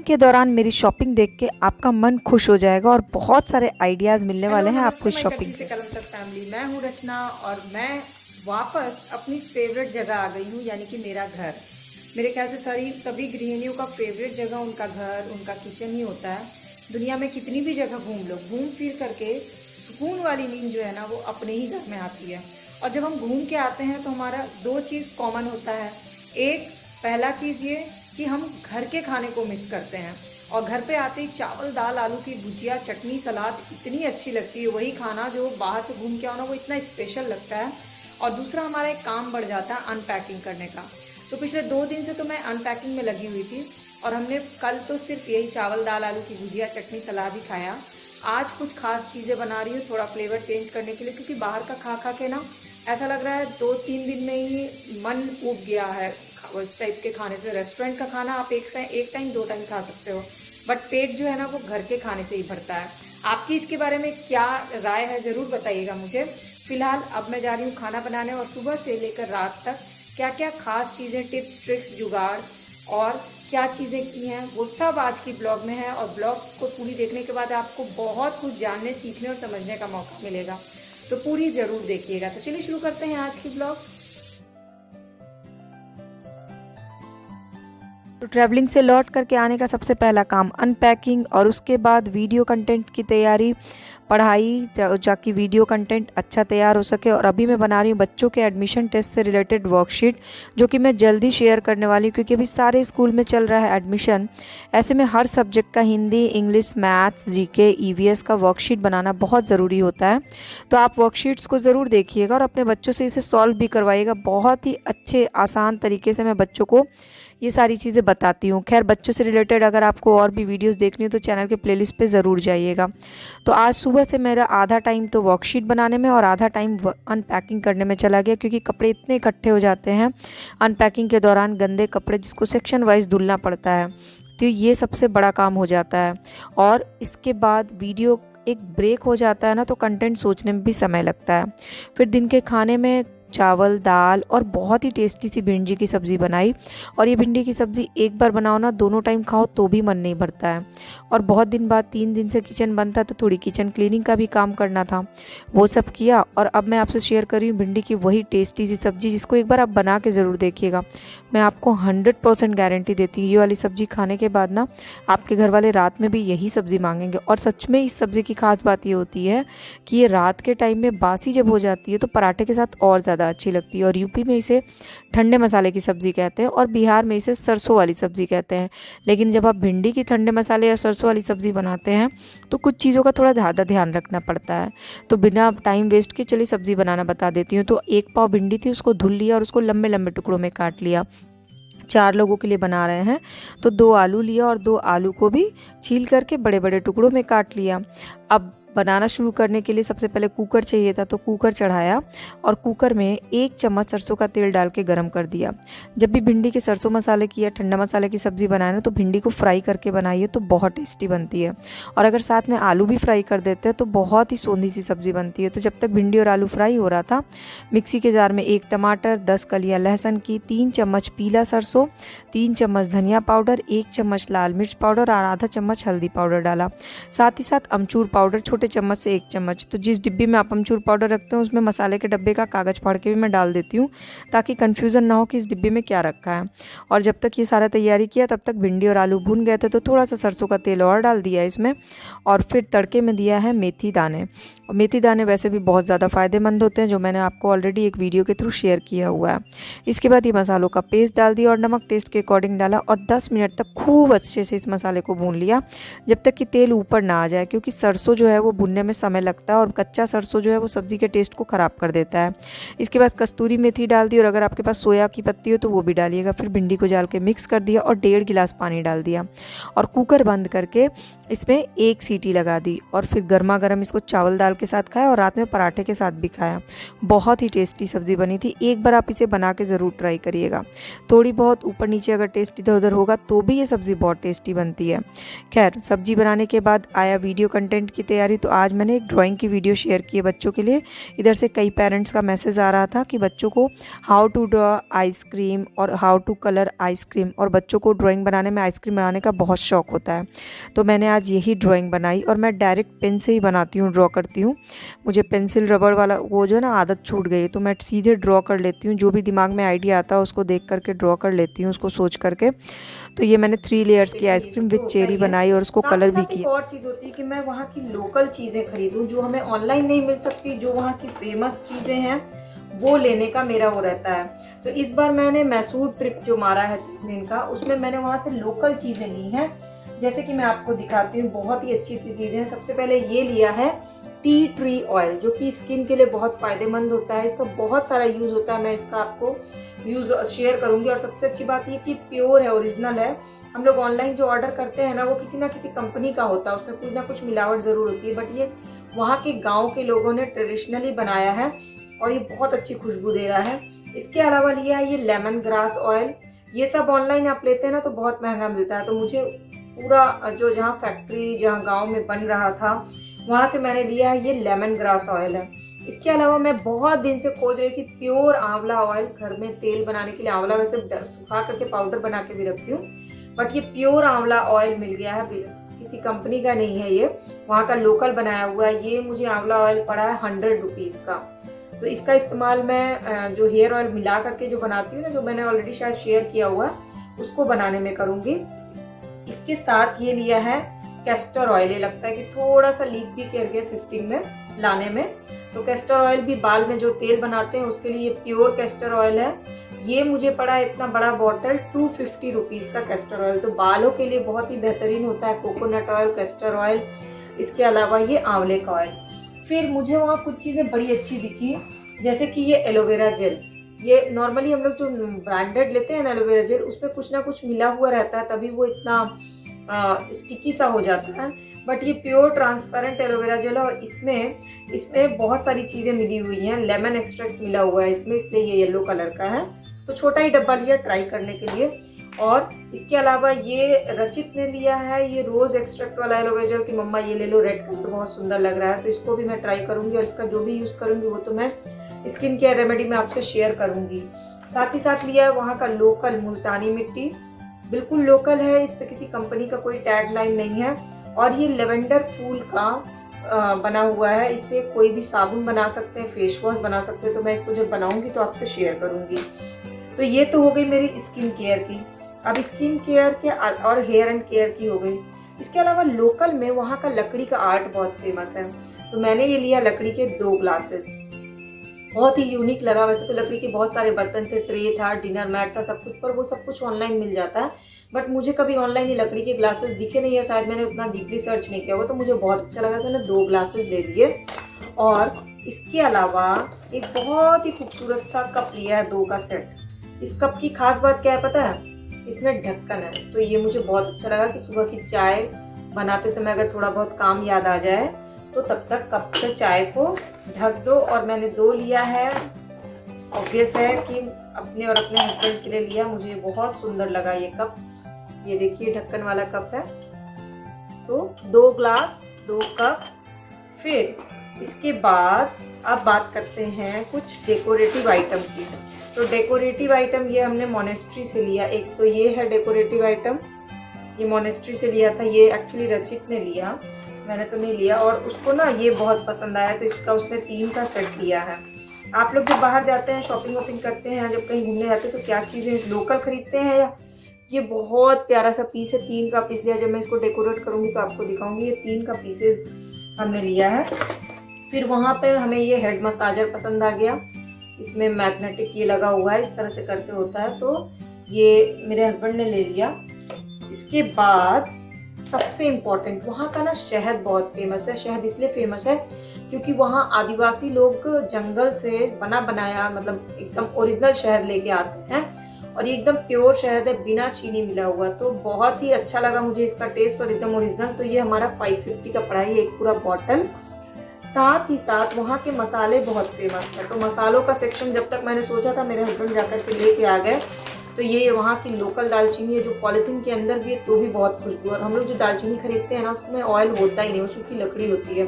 के दौरान मेरी शॉपिंग देख के आपका मन खुश हो जाएगा और बहुत सारे आइडियाज़ मिलने वाले हैं आपको इस शॉपिंग से। कलम तक फैमिली, मैं हूँ रचना और मैं वापस अपनी फेवरेट जगह आ गई हूँ, यानी कि मेरा घर। मेरे ख्याल से सभी गृहिणियों का फेवरेट जगह उनका घर, उनका किचन ही होता है। दुनिया में कितनी भी जगह घूम लो, घूम फिर करके सुकून वाली नींद जो है ना, वो अपने ही घर में आती है। और जब हम घूम के आते हैं तो हमारा दो चीज़ कॉमन होता है। एक, पहला चीज़ ये कि हम घर के खाने को मिस करते हैं, और घर पे आते ही चावल दाल आलू की भुजिया चटनी सलाद इतनी अच्छी लगती है। वही खाना जो बाहर से घूम के आओ ना, वो इतना स्पेशल लगता है। और दूसरा, हमारा एक काम बढ़ जाता है अनपैकिंग करने का। तो पिछले 2 दिन से तो मैं अनपैकिंग में लगी हुई थी, और हमने कल तो सिर्फ यही चावल दाल आलू की भुजिया चटनी सलाद ही खाया। आज कुछ खास चीज़ें बना रही हूँ थोड़ा फ्लेवर चेंज करने के लिए, क्योंकि बाहर का खा खा के ना ऐसा लग रहा है 2-3 दिन में ही मन ऊब गया है उस टाइप के खाने से। रेस्टोरेंट का खाना आप एक टाइम 2 टाइम खा सकते हो, बट पेट जो है ना वो घर के खाने से ही भरता है। आपकी इसके बारे में क्या राय है, ज़रूर बताइएगा मुझे। फिलहाल अब मैं जा रही हूँ खाना बनाने, और सुबह से लेकर रात तक क्या क्या खास चीज़ें, टिप्स ट्रिक्स जुगाड़ और क्या चीज़ें की हैं, वो सब आज की ब्लॉग में है। और ब्लॉग को पूरी देखने के बाद आपको बहुत कुछ जानने, सीखने और समझने का मौका मिलेगा, तो पूरी ज़रूर देखिएगा। तो चलिए शुरू करते हैं आज की ब्लॉग। तो ट्रैवलिंग से लौट करके आने का सबसे पहला काम अनपैकिंग, और उसके बाद वीडियो कंटेंट की तैयारी, पढ़ाई, ताकि वीडियो कंटेंट अच्छा तैयार हो सके। और अभी मैं बना रही हूँ बच्चों के एडमिशन टेस्ट से रिलेटेड वर्कशीट, जो कि मैं जल्दी शेयर करने वाली हूँ, क्योंकि अभी सारे स्कूल में चल रहा है एडमिशन। ऐसे में हर सब्जेक्ट का Hindi, English, maths, GK, EVS का वर्कशीट बनाना बहुत ज़रूरी होता है। तो आप वर्कशीट्स को ज़रूर देखिएगा और अपने बच्चों से इसे सॉल्व भी करवाइएगा। बहुत ही अच्छे आसान तरीके से मैं बच्चों को ये सारी चीज़ें बताती हूँ। खैर, बच्चों से रिलेटेड अगर आपको और भी वीडियोस देखनी हो तो चैनल के प्लेलिस्ट पे ज़रूर जाइएगा। तो आज सुबह से मेरा आधा टाइम तो वर्कशीट बनाने में और आधा टाइम अनपैकिंग करने में चला गया, क्योंकि कपड़े इतने इकट्ठे हो जाते हैं अनपैकिंग के दौरान, गंदे कपड़े जिसको सेक्शन वाइज धुलना पड़ता है। तो ये सबसे बड़ा काम हो जाता है। और इसके बाद वीडियो एक ब्रेक हो जाता है ना, तो कंटेंट सोचने में भी समय लगता है। फिर दिन के खाने में चावल दाल और बहुत ही टेस्टी सी भिंडी की सब्ज़ी बनाई। और ये भिंडी की सब्ज़ी एक बार बनाओ ना, दोनों टाइम खाओ तो भी मन नहीं भरता है। और बहुत दिन बाद 3 दिन से किचन बंद था, तो थोड़ी किचन क्लीनिंग का भी काम करना था, वो सब किया। और अब मैं आपसे शेयर कर रही हूँ भिंडी की वही टेस्टी सी सब्ज़ी, जिसको एक बार आप बना के ज़रूर देखिएगा। मैं आपको 100% गारंटी देती हूँ, ये वाली सब्ज़ी खाने के बाद ना आपके घर वाले रात में भी यही सब्ज़ी मांगेंगे। और सच में इस सब्ज़ी की खास बात ये होती है कि ये रात के टाइम में बासी जब हो जाती है तो पराठे के साथ और ज़्यादा अच्छी लगती है। और यूपी में इसे ठंडे मसाले की सब्ज़ी कहते हैं, और बिहार में इसे सरसों वाली सब्ज़ी कहते हैं। लेकिन जब आप भिंडी की ठंडे मसाले या सरसों वाली सब्ज़ी बनाते हैं तो कुछ चीज़ों का थोड़ा ज़्यादा ध्यान रखना पड़ता है। तो बिना टाइम वेस्ट के चलिए सब्ज़ी बनाना बता देती हूँ। तो 1 पाव भिंडी थी, उसको धुल लिया और उसको लंबे लंबे टुकड़ों में काट लिया। 4 लोगों के लिए बना रहे हैं तो 2 आलू लिया, और 2 आलू को भी छील करके बड़े बड़े टुकड़ों में काट लिया। अब बनाना शुरू करने के लिए सबसे पहले कुकर चाहिए था, तो कुकर चढ़ाया और कुकर में 1 चम्मच सरसों का तेल डाल के गरम कर दिया। जब भी भिंडी के सरसों मसाले की या ठंडा मसाले की सब्ज़ी बनाए ना, तो भिंडी को फ्राई करके बनाइए तो बहुत टेस्टी बनती है। और अगर साथ में आलू भी फ्राई कर देते हैं तो बहुत ही सोंधी सी सब्ज़ी बनती है। तो जब तक भिंडी और आलू फ्राई हो रहा था, मिक्सी के जार में 1 टमाटर, 10 कलियाँ लहसुन की, 3 चम्मच पीला सरसों, 3 चम्मच धनिया पाउडर, 1 चम्मच लाल मिर्च पाउडर और आधा चम्मच हल्दी पाउडर डाला। साथ ही साथ अमचूर पाउडर छोटे चम्मच से 1 चम्मच। तो जिस डिब्बी में आप अमचूर पाउडर रखते हैं उसमें मसाले के डब्बे का कागज़ फाड़ के भी मैं डाल देती हूँ, ताकि कन्फ्यूज़न ना हो कि इस डिब्बे में क्या रखा है। और जब तक ये सारा तैयारी किया तब तक भिंडी और आलू भून गए थे, तो थोड़ा सा सरसों का तेल और डाल दिया इसमें। और फिर तड़के में दिया है मेथी दाने। और मेथी दाने वैसे भी बहुत ज़्यादा फ़ायदेमंद होते हैं, जो मैंने आपको ऑलरेडी एक वीडियो के थ्रू शेयर किया हुआ है। इसके बाद ये मसालों का पेस्ट डाल दिया और नमक टेस्ट के अकॉर्डिंग डाला, और 10 मिनट तक खूब अच्छे से इस मसाले को भून लिया, जब तक कि तेल ऊपर ना आ जाए, क्योंकि सरसों जो है वो भुनने में समय लगता है और कच्चा सरसों जो है वो सब्ज़ी के टेस्ट को ख़राब कर देता है। इसके बाद कस्तूरी मेथी डाल दी, और अगर आपके पास सोया की पत्ती हो तो वो भी डालिएगा। फिर भिंडी को डाल के मिक्स कर दिया और 1.5 गिलास पानी डाल दिया, और कुकर बंद करके इसमें 1 सीटी लगा दी। और फिर गर्मा गर्म इसको चावल दाल के साथ खाया और रात में पराठे के साथ भी खाया। बहुत ही टेस्टी सब्ज़ी बनी थी। एक बार आप इसे बना के ज़रूर ट्राई करिएगा। थोड़ी बहुत ऊपर नीचे अगर टेस्ट इधर उधर होगा तो भी ये सब्ज़ी बहुत टेस्टी बनती है। खैर, सब्ज़ी बनाने के बाद आया वीडियो कंटेंट की तैयारी। हुई, तो आज मैंने एक ड्राइंग की वीडियो शेयर की है बच्चों के लिए। इधर से कई पेरेंट्स का मैसेज आ रहा था कि बच्चों को हाउ टू ड्रॉ आइसक्रीम और हाउ टू कलर आइसक्रीम, और बच्चों को ड्राइंग बनाने में, आइसक्रीम बनाने का बहुत शौक होता है। तो मैंने आज यही ड्राइंग बनाई, और मैं डायरेक्ट पेन से ही बनाती हूँ, ड्रॉ करती हूँ। मुझे पेंसिल रबड़ वाला वो जो है ना आदत छूट गई है, तो मैं सीधे ड्रॉ कर लेती हूँ। जो भी दिमाग में आइडिया आता है उसको देख करके ड्रॉ कर लेती हूँ, उसको सोच करके। तो ये मैंने 3 लेयर्स की आइसक्रीम विद चेरी बनाई और उसको कलर भी किया। और चीज़ होती है कि मैं वहाँ की लोकल चीज़ें खरीदूँ जो हमें ऑनलाइन नहीं मिल सकती, जो वहाँ की फेमस चीज़ें हैं वो लेने का मेरा वो रहता है। तो इस बार मैंने मैसूर ट्रिप जो मारा है 3 दिन का, उसमें मैंने वहाँ से लोकल चीज़ें ली हैं। जैसे कि मैं आपको दिखाती हूँ, बहुत ही अच्छी अच्छी चीज़ें हैं। सबसे पहले ये लिया है टी ट्री ऑयल, जो कि स्किन के लिए बहुत फ़ायदेमंद होता है। इसका बहुत सारा यूज़ होता है, मैं इसका आपको यूज़ शेयर करूँगी। और सबसे अच्छी बात ये कि प्योर है, ओरिजिनल है। हम लोग ऑनलाइन जो ऑर्डर करते हैं ना, वो किसी ना किसी कंपनी का होता है, उसमें कुछ ना कुछ मिलावट ज़रूर होती है। बट ये वहाँ के गाँव के लोगों ने ट्रेडिशनली बनाया है और ये बहुत अच्छी खुशबू दे रहा है। इसके अलावा लिया है ये लेमन ग्रास ऑयल। ये सब ऑनलाइन आप लेते हैं ना तो बहुत महंगा मिलता है, तो मुझे पूरा जो जहाँ फैक्ट्री जहाँ गांव में बन रहा था वहाँ से मैंने लिया है, ये लेमन ग्रास ऑयल है। इसके अलावा मैं बहुत दिन से खोज रही थी प्योर आंवला ऑयल, घर में तेल बनाने के लिए। आंवला वैसे सुखा करके पाउडर बना के भी रखती हूँ, बट ये प्योर आंवला ऑयल मिल गया है, किसी कंपनी का नहीं है, ये वहाँ का लोकल बनाया हुआ है। ये मुझे आंवला ऑयल पड़ा है 100 रुपीज़ का। तो इसका इस्तेमाल मैं जो हेयर ऑयल मिला करके जो बनाती हूँ ना, जो मैंने ऑलरेडी शायद शेयर किया हुआ, उसको बनाने में करूँगी। इसके साथ ये लिया है कैस्टर ऑयल। ये लगता है कि थोड़ा सा लीक भी कर गया शिफ्टिंग में लाने में, तो कैस्टर ऑयल भी बाल में जो तेल बनाते हैं उसके लिए ये प्योर कैस्टर ऑयल है। ये मुझे पड़ा इतना बड़ा बॉटल 250 रुपीज़ का कैस्टर ऑयल। तो बालों के लिए बहुत ही बेहतरीन होता है कोकोनट ऑयल, कैस्टर ऑयल, इसके अलावा ये आंवले का ऑयल। फिर मुझे वहाँ कुछ चीज़ें बड़ी अच्छी दिखी, जैसे कि ये एलोवेरा जेल। ये नॉर्मली हम लोग जो ब्रांडेड लेते हैं ना एलोवेरा जेल, उसमें कुछ ना कुछ मिला हुआ रहता है, तभी वो इतना स्टिकी सा हो जाता है। बट ये प्योर ट्रांसपेरेंट एलोवेरा जेल है और इसमें बहुत सारी चीज़ें मिली हुई हैं। लेमन एक्सट्रैक्ट मिला हुआ है इसमें, इसलिए ये येलो कलर का है। तो छोटा ही डब्बा लिया ट्राई करने के लिए। और इसके अलावा ये रचित ने लिया है ये रोज़ एक्सट्रैक्ट वाला एलोवेरा जेल कि मम्मा ये ले लो, रेड कलर बहुत सुंदर लग रहा है। तो इसको भी मैं ट्राई करूँगी और इसका जो भी यूज़ करूँगी वो तो मैं स्किन केयर रेमेडी में आपसे शेयर करूँगी। साथ ही साथ लिया है वहाँ का लोकल मुल्तानी मिट्टी, बिल्कुल लोकल है, इस पर किसी कंपनी का कोई टैग लाइन नहीं है। और ये लेवेंडर फूल का बना हुआ है, इससे कोई भी साबुन बना सकते हैं, फेस वॉश बना सकते हैं। तो मैं इसको जब बनाऊंगी तो आपसे शेयर करूंगी। तो ये तो हो गई मेरी स्किन केयर की। अब स्किन केयर के और हेयर एंड केयर की हो गई। इसके अलावा लोकल में वहाँ का लकड़ी का आर्ट बहुत फेमस है, तो मैंने ये लिया लकड़ी के 2 ग्लासेस। बहुत ही यूनिक लगा। वैसे तो लकड़ी के बहुत सारे बर्तन थे, ट्रे था, डिनर मैट था, सब कुछ, पर वो सब कुछ ऑनलाइन मिल जाता है। बट मुझे कभी ऑनलाइन ये लकड़ी के ग्लासेस दिखे नहीं है, शायद मैंने उतना डीपली सर्च नहीं किया होगा। तो मुझे बहुत अच्छा लगा, तो मैंने 2 ग्लासेस ले लिए। और इसके अलावा एक बहुत ही खूबसूरत सा कप लिया है, 2 का सेट। इस कप की खास बात क्या है पता है? इसमें ढक्कन है। तो ये मुझे बहुत अच्छा लगा कि सुबह की चाय बनाते समय अगर थोड़ा बहुत काम याद आ जाए तो तब तक कप से चाय को ढक दो। और मैंने 2 लिया है, ऑब्वियस है कि अपने और अपने हस्बैंड के लिए लिया। मुझे बहुत सुंदर लगा ये कप। ये देखिए ढक्कन वाला कप है। तो 2 ग्लास, 2 कप। फिर इसके बाद अब बात करते हैं कुछ डेकोरेटिव आइटम की। तो डेकोरेटिव आइटम ये हमने मोनेस्ट्री से लिया। एक तो ये है डेकोरेटिव आइटम, ये मोनेस्ट्री से लिया था। ये एक्चुअली रचित ने लिया, मैंने तो नहीं लिया। और उसको ना ये बहुत पसंद आया, तो इसका उसने 3 का सेट लिया है। आप लोग जब बाहर जाते हैं, शॉपिंग वॉपिंग करते हैं, जब कहीं घूमने जाते हैं, तो क्या चीज़ें लोकल खरीदते हैं या ये बहुत प्यारा सा पीस है, 3 का पीस लिया। जब मैं इसको डेकोरेट करूँगी तो आपको दिखाऊंगी। ये 3 का पीसेस हमने लिया है। फिर वहाँ पे हमें ये हेड मसाजर पसंद आ गया। इसमें मैग्नेटिक ये लगा हुआ है, इस तरह से करके होता है, तो ये मेरे हस्बैंड ने ले लिया। इसके बाद सबसे इम्पोर्टेंट, वहाँ का ना शहद बहुत फेमस है। शहद इसलिए फेमस है क्योंकि वहाँ आदिवासी लोग जंगल से बना बनाया, मतलब एकदम ओरिजिनल शहद लेके आते हैं। और ये एकदम प्योर शहद है, बिना चीनी मिला हुआ। तो बहुत ही अच्छा लगा मुझे इसका टेस्ट और एकदम ओरिजिनल। तो ये हमारा 550 का पड़ा है, एक पूरा बॉटल। साथ ही साथ वहाँ के मसाले बहुत फेमस है। तो मसालों का सेक्शन जब तक मैंने सोचा था, मेरे हस्बैंड जाकर के लेके आ गए। तो ये वहाँ की लोकल दालचीनी है, जो पॉलिथीन के अंदर भी है तो भी बहुत खुशबू। और हम लोग जो दालचीनी खरीदते हैं ना, उसमें ऑयल होता ही नहीं, वो सूखी लकड़ी होती है।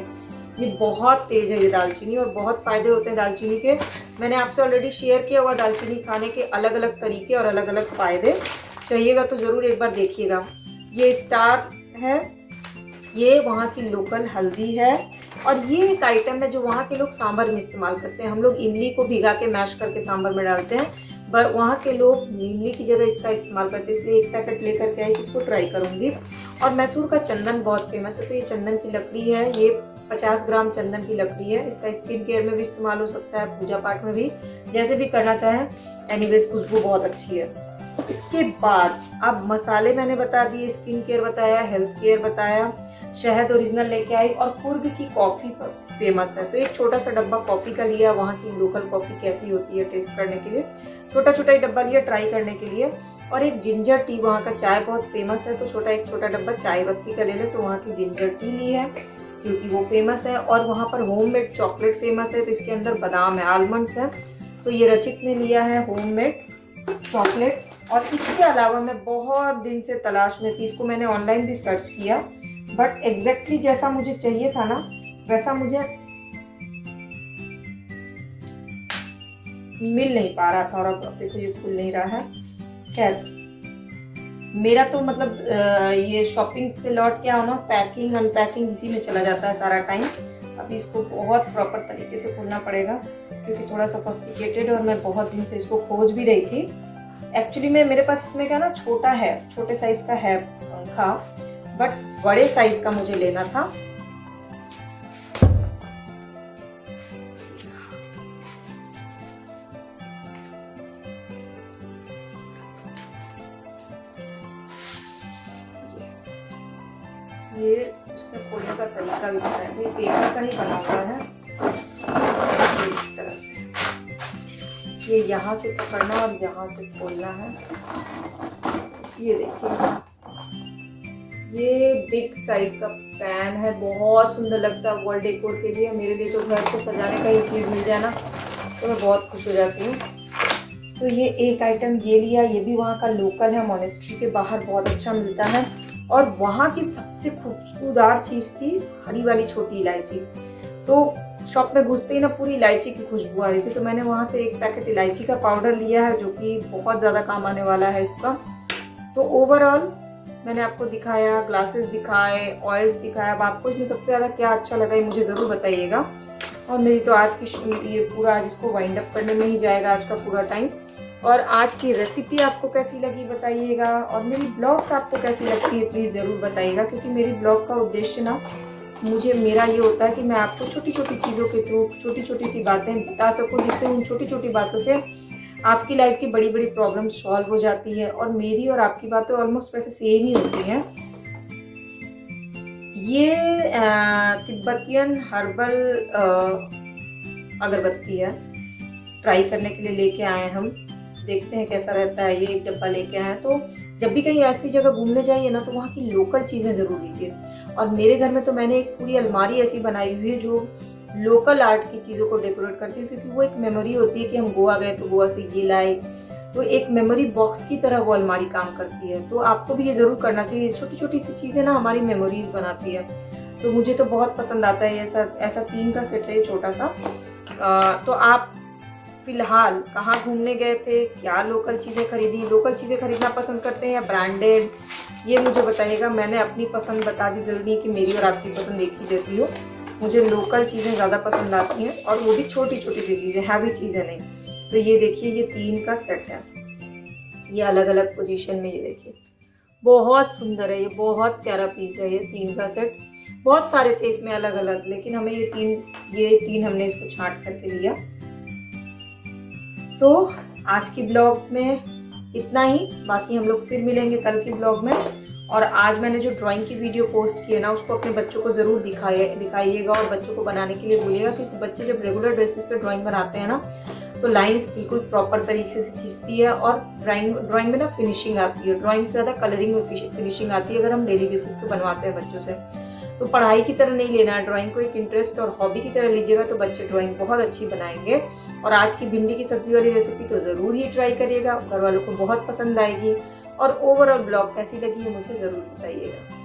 ये बहुत तेज है ये दालचीनी, और बहुत फ़ायदे होते हैं दालचीनी के। मैंने आपसे ऑलरेडी शेयर किया हुआ दालचीनी खाने के अलग अलग तरीके और अलग अलग फ़ायदे। चाहिएगा तो ज़रूर एक बार देखिएगा। ये स्टार है, ये वहाँ की लोकल हल्दी है, और ये एक आइटम है जो वहाँ के लोग सांभर में इस्तेमाल करते हैं। हम लोग इमली को भिगा के मैश करके सांभर में डालते हैं, पर वहाँ के लोग इमली की जगह इसका इस्तेमाल करते हैं। इसलिए एक पैकेट लेकर के आई, इसको ट्राई करूँगी। और मैसूर का चंदन बहुत फेमस है, तो ये चंदन की लकड़ी है, ये 50 ग्राम चंदन की लकड़ी है। इसका स्किन केयर में भी इस्तेमाल हो सकता है, पूजा पाठ में भी, जैसे भी करना चाहें। एनीवेज खुशबू बहुत अच्छी है। इसके बाद अब मसाले मैंने बता दिए, स्किन केयर बताया, हेल्थ केयर बताया, शहद ओरिजिनल लेके आई, और कुर्ग की कॉफ़ी फेमस है। तो एक छोटा सा डब्बा कॉफ़ी का लिया, वहाँ की लोकल कॉफ़ी कैसी होती है टेस्ट करने के लिए। छोटा छोटा ही डब्बा लिया ट्राई करने के लिए। और एक जिंजर टी, वहाँ का चाय बहुत फेमस है, तो एक छोटा डब्बा चाय पत्ती का ले ले, तो वहाँ की जिंजर टी ली है क्योंकि वो फेमस है। और वहाँ पर होममेड चॉकलेट फेमस है, तो इसके अंदर बादाम है, आलमंड्स है, तो ये रचित ने लिया है होममेड चॉकलेट। और इसके अलावा मैं बहुत दिन से तलाश में थी, इसको मैंने ऑनलाइन भी सर्च किया, बट एग्जैक्टली जैसा मुझे चाहिए था ना, वैसा मुझे मिल नहीं पा रहा था। और अब देखो ये खुल नहीं रहा है। खैर, मेरा तो मतलब ये शॉपिंग से लौट के आओ ना, पैकिंग अनपैकिंग इसी में चला जाता है सारा टाइम। अभी इसको बहुत प्रॉपर तरीके से खोलना पड़ेगा, क्योंकि थोड़ा सोफिस्टिकेटेड है, और मैं बहुत दिन से इसको खोज भी रही थी। एक्चुअली में मेरे पास इसमें क्या ना, छोटा है, छोटे साइज का है पंखा, बट बड़े साइज का मुझे लेना था। ये उसमें खोलने का तरीका भी बताया, ये पेपर का ही बना हुआ है। इस तरह से ये यहाँ से पकड़ना और यहाँ से खोलना है। ये देखिए, ये बिग साइज का फैन है, बहुत सुंदर लगता है वॉल डेकोर के लिए। मेरे लिए तो घर को सजाने का ये चीज़ मिल जाए ना, तो मैं बहुत खुश हो जाती हूँ। तो ये एक आइटम ये लिया, ये भी वहाँ का लोकल है, मोनेस्ट्री के बाहर बहुत अच्छा मिलता है। और वहाँ की सबसे खूबसूरत चीज़ थी हरी वाली छोटी इलायची। तो शॉप में घुसते ही ना पूरी इलायची की खुशबू आ रही थी, तो मैंने वहाँ से एक पैकेट इलायची का पाउडर लिया है, जो कि बहुत ज़्यादा काम आने वाला है इसका। तो ओवरऑल मैंने आपको दिखाया, ग्लासेस दिखाए, ऑयल्स दिखाया। अब आपको इसमें सबसे ज़्यादा क्या अच्छा लगा ये मुझे ज़रूर बताइएगा। और मेरी तो आज की ये पूरा आज इसको वाइंड अप करने में ही जाएगा आज का पूरा टाइम। और आज की रेसिपी आपको कैसी लगी बताइएगा, और मेरी ब्लॉग्स आपको कैसी लगती है प्लीज़ ज़रूर बताइएगा, क्योंकि मेरी ब्लॉग का उद्देश्य ना मेरा ये होता है कि मैं आपको छोटी छोटी चीज़ों के थ्रू छोटी छोटी सी बातें बता सकूं, जिससे उन छोटी छोटी बातों से आपकी लाइफ की बड़ी बड़ी प्रॉब्लम सॉल्व हो जाती है। और मेरी और आपकी बातें ऑलमोस्ट वैसे सेम ही होती हैं। ये तिब्बतियन हर्बल अगरबत्ती है, ट्राई करने के लिए लेके आए हम, देखते हैं कैसा रहता है। ये एक डब्बा लेके आए हैं। तो जब भी कहीं ऐसी जगह घूमने जाइए ना, तो वहाँ की लोकल चीज़ें ज़रूर लीजिए। और मेरे घर में तो मैंने एक पूरी अलमारी ऐसी बनाई हुई है जो लोकल आर्ट की चीज़ों को डेकोरेट करती हूँ, क्योंकि वो एक मेमोरी होती है कि हम गोवा गए तो गोवा से ये लाए, तो एक मेमोरी बॉक्स की तरह वो अलमारी काम करती है। तो आपको भी ये ज़रूर करना चाहिए, छोटी छोटी सी चीज़ें ना हमारी मेमोरीज बनाती है। तो मुझे तो बहुत पसंद आता है। ऐसा 3 का सेट है छोटा सा। तो आप फिलहाल कहाँ घूमने गए थे, क्या लोकल चीज़ें खरीदी, लोकल चीज़ें खरीदना पसंद करते हैं या ब्रांडेड, ये मुझे बताइएगा। मैंने अपनी पसंद बता दी, ज़रूरी नहीं कि मेरी और आपकी पसंद एक ही जैसी हो। मुझे लोकल चीज़ें ज़्यादा पसंद आती हैं, और वो भी छोटी छोटी सी चीज़ें, हैवी चीज़ें नहीं। तो ये देखिए, ये 3 का सेट है, ये अलग अलग पोजीशन में, ये देखिए बहुत सुंदर है, ये बहुत प्यारा पीस है। ये 3 का सेट, बहुत सारे थे इसमें अलग अलग, लेकिन हमें ये तीन हमने इसको छांट करके लिया। तो आज की ब्लॉग में इतना ही, बाकी हम लोग फिर मिलेंगे कल की ब्लॉग में। और आज मैंने जो ड्राइंग की वीडियो पोस्ट की है ना, उसको अपने बच्चों को ज़रूर दिखाइएगा और बच्चों को बनाने के लिए बोलिएगा, क्योंकि बच्चे जब रेगुलर ड्रेसेस पे ड्राइंग बनाते हैं ना, तो लाइंस बिल्कुल प्रॉपर तरीके से खींचती है, और ड्राइंग में ना फिनिशिंग आती है। ड्राइंग से ज़्यादा कलरिंग में फिनिशिंग आती है अगर हम डेली बेसिस पे बनवाते हैं बच्चों से। तो पढ़ाई की तरह नहीं लेना है ड्राइंग को, एक इंटरेस्ट और हॉबी की तरह लीजिएगा तो बच्चे ड्राइंग बहुत अच्छी बनाएंगे। और आज की भिंडी की सब्जी वाली रेसिपी तो ज़रूर ही ट्राई करिएगा, घर वालों को बहुत पसंद आएगी। और ओवरऑल ब्लॉग कैसी लगी है मुझे ज़रूर बताइएगा।